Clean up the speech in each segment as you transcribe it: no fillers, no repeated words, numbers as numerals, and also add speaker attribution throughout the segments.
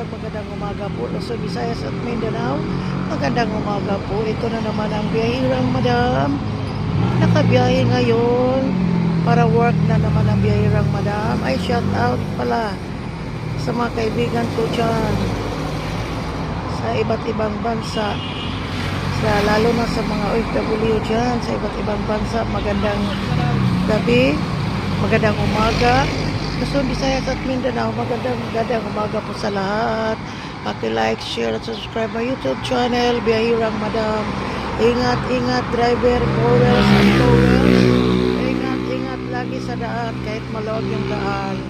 Speaker 1: magandang umaga po. Luzon, Visayas at Mindanao. Magandang umaga po. Ito na naman ang biyahirang madam. Nakabiyahe ngayon. Para work na naman ang biyahirang madam. Ay, shout out pala sa mga kaibigan ko dyan. Sa iba't ibang bansa. Lalo na sa mga OFW dyan. Sa iba't ibang bansa. Magandang gabi. Magandang umaga. Luzon, Visayas at Mindanao, magandang umaga po sa lahat. Paki-like, share at subscribe my YouTube channel, Biyahirang Madam. Ingat, ingat driver, powers and towers. Ingat, ingat lagi sa daan kahit maluwag yung daan.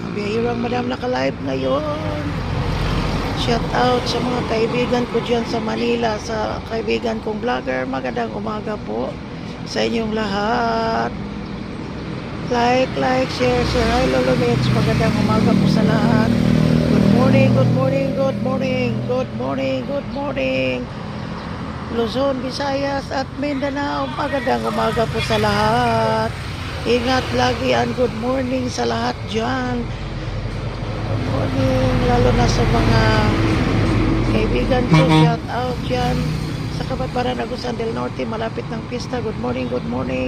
Speaker 1: Ang Biyahirang Madam naka-live ngayon. Shout out sa mga kaibigan ko dyan sa Manila, sa kaibigan kong vlogger. Magandang umaga po sa inyong lahat. Like, share. Hi, Lolo Mitch. Magandang umaga po sa lahat. Good morning. Luzon, Visayas at Mindanao. Magandang umaga po sa lahat. Ingat lagi and good morning sa lahat dyan. Good morning. Lalo na sa mga kaibigan ko. Shout out dyan. Sa Kabadbaran, Agusan del Norte, malapit ng pista. Good morning.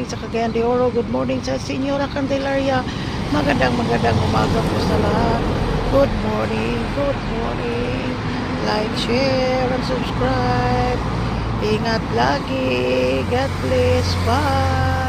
Speaker 1: Sa Cagayan de Oro, good morning. Sa Señora Candelaria, magandang umaga po sa lahat. Good morning. Like, share, and subscribe. Ingat lagi. God bless. Bye.